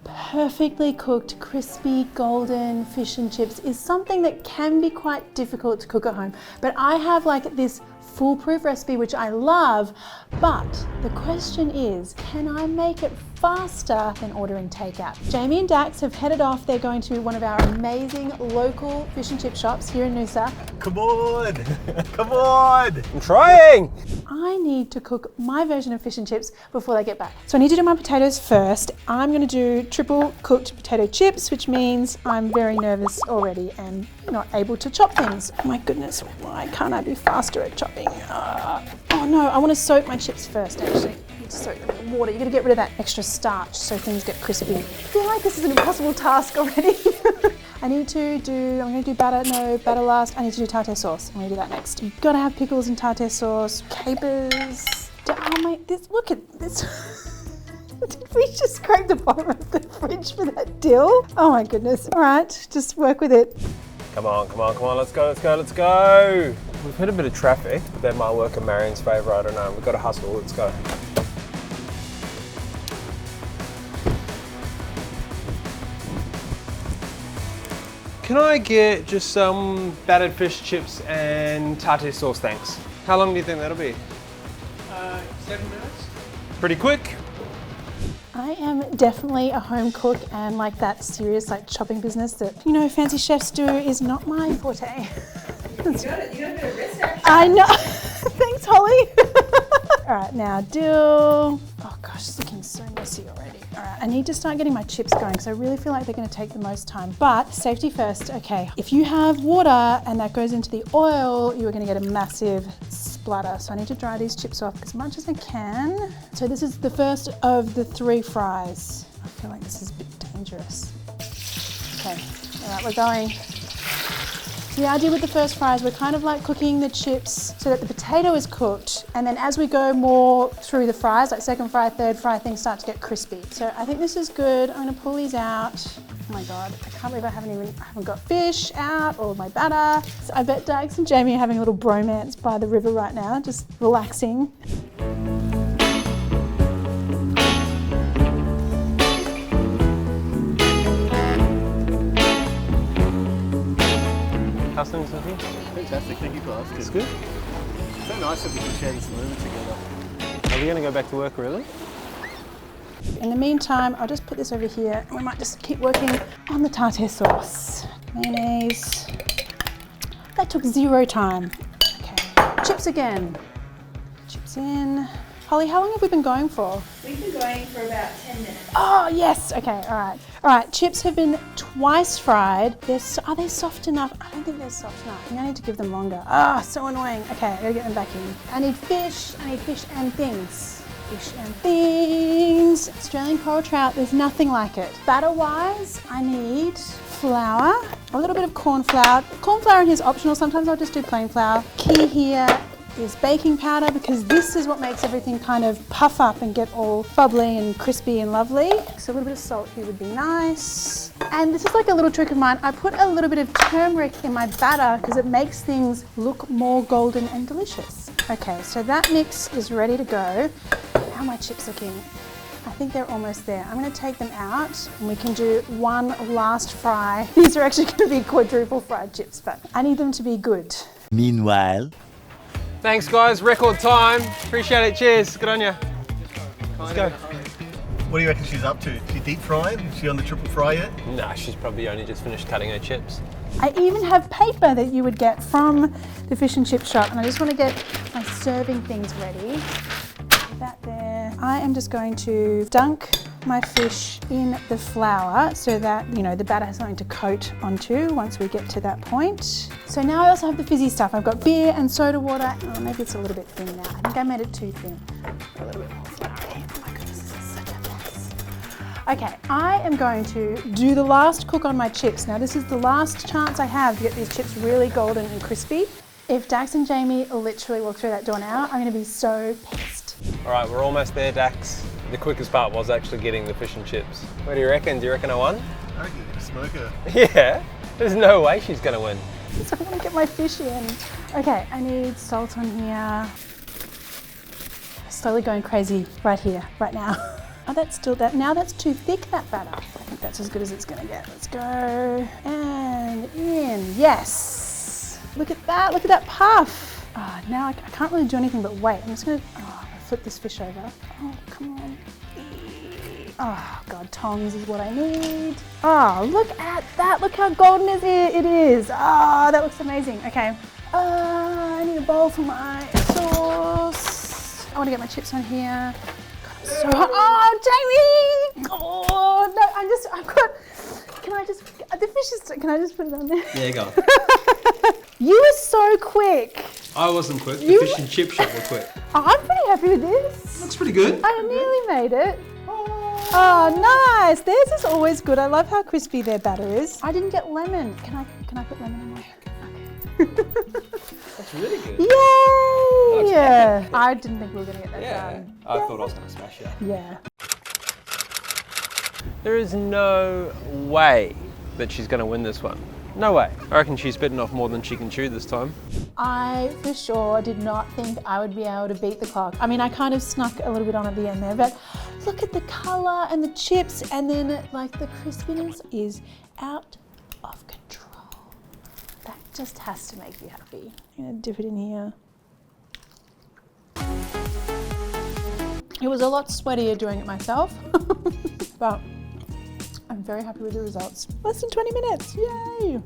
Perfectly cooked, crispy, golden fish and chips is something that can be quite difficult to cook at home. But I have like this foolproof recipe which I love, but the question is, can I make it faster than ordering takeout? Jamie and Dax have headed off. They're going to one of our amazing local fish and chip shops here in Noosa. Come on, come on. I'm trying. I need to cook my version of fish and chips before they get back. So I need to do my potatoes first. I'm going to do triple cooked potato chips, which means I'm very nervous already and not able to chop things. Oh my goodness, why can't I be faster at chopping? Oh no, I want to soak my chips first actually. I need to soak them in water. You've got to get rid of that extra starch so things get crispy. I feel like this is an impossible task already. I'm going to do batter last. I need to do tartare sauce. I'm going to do that next. You've got to have pickles and tartare sauce, capers. Look at this. Did we just scrape the bottom of the fridge for that dill? Oh my goodness. All right, just work with it. Come on, come on, come on, let's go, let's go, let's go. We've hit a bit of traffic, but that might work in Marion's favour, I don't know. We've got to hustle, let's go. Can I get just some battered fish chips and tartare sauce, thanks? How long do you think that'll be? 7 minutes. Pretty quick. I am definitely a home cook, and like that serious like chopping business that, you know, fancy chefs do is not my forte. You got a bit of wrist action. I know. Thanks, Holly. All right, now dill. Oh gosh, it's looking so messy already. All right, I need to start getting my chips going because I really feel like they're going to take the most time. But safety first. Okay, if you have water and that goes into the oil, you are going to get a massive splatter. So I need to dry these chips off as much as I can. So this is the first of the 3 fries. I feel like this is a bit dangerous. Okay, all right, we're going. The idea with the first fries, we're kind of like cooking the chips so that the potato is cooked, and then as we go more through the fries, like second fry, third fry, things start to get crispy. So I think this is good. I'm gonna pull these out. Oh my God, I can't believe I haven't got fish out or my batter. So I bet Dax and Jamie are having a little bromance by the river right now, just relaxing. How's things with you? Fantastic, thank you for asking. It's good. It's so nice that we can share this moment together. Are we going to go back to work, really? In the meantime, I'll just put this over here and we might just keep working on the tartare sauce. Mayonnaise. That took 0 time. Okay, chips again. Chips in. Holly, how long have we been going for? We've been going for about 10 minutes. Oh, yes. Okay, all right. All right, chips have been twice fried. Are they soft enough? I don't think they're soft enough. I think I need to give them longer. Ah, so annoying. Okay, I gotta get them back in. I need fish and things. Fish and things. Australian coral trout, there's nothing like it. Batter-wise, I need flour, a little bit of corn flour. Corn flour in here is optional. Sometimes I'll just do plain flour. Key here is baking powder because this is what makes everything kind of puff up and get all bubbly and crispy and lovely. So a little bit of salt here would be nice. And this is like a little trick of mine. I put a little bit of turmeric in my batter because it makes things look more golden and delicious. Okay, so that mix is ready to go. How are my chips looking? I think they're almost there. I'm going to take them out and we can do one last fry. These are actually going to be quadruple fried chips, but I need them to be good. Meanwhile. Thanks, guys. Record time. Appreciate it. Cheers. Good on you. Let's go. What do you reckon she's up to? Is she deep frying? Is she on the triple fry yet? Nah, she's probably only just finished cutting her chips. I even have paper that you would get from the fish and chip shop, and I just want to get my serving things ready. Put that there. I am just going to dunk my fish in the flour so that, you know, the batter has something to coat onto once we get to that point. So now I also have the fizzy stuff. I've got beer and soda water. Oh, maybe it's a little bit thin now. I think I made it too thin. A little bit more flour. Oh my goodness, this is such a mess. Okay, I am going to do the last cook on my chips. Now this is the last chance I have to get these chips really golden and crispy. If Dax and Jamie literally walk through that door now, I'm going to be so pissed. All right, we're almost there, Dax. The quickest part was actually getting the fish and chips. What do you reckon? Do you reckon I won? I reckon you're gonna smoke her. Yeah, there's no way she's gonna win. So I want to get my fish in. Okay, I need salt on here. Slowly going crazy right here, right now. Oh, that's still that. Now that's too thick, that batter. I think that's as good as it's gonna get. Let's go. And in. Yes. Look at that. Look at that puff. Oh, now I can't really do anything but wait. I'm just gonna flip this fish over. Oh, come on. Oh, God, tongs is what I need. Oh, look at that. Look how golden it is. Oh, that looks amazing. Okay. I need a bowl for my sauce. I want to get my chips on here. God, I'm so hot. Oh, Jamie! Oh, no, I've got, can I just put it on there? Yeah, go. You were so quick. I wasn't quick. The fish and chip shop were quick. Oh, I'm pretty happy with this. Looks pretty good. I nearly made it. Oh, nice. Theirs is always good. I love how crispy their batter is. I didn't get lemon. Can I put lemon in there? Okay. That's really good. Yay! Yeah. I didn't think we were going to get that Yeah. done. I thought I was going to smash it. Yeah. There is no way that she's going to win this one. No way. I reckon she's bitten off more than she can chew this time. I for sure did not think I would be able to beat the clock. I mean, I kind of snuck a little bit on at the end there, but look at the color and the chips, and then like the crispiness is out of control. That just has to make you happy. I'm gonna dip it in here. It was a lot sweatier doing it myself, but I'm very happy with the results. Less than 20 minutes, yay!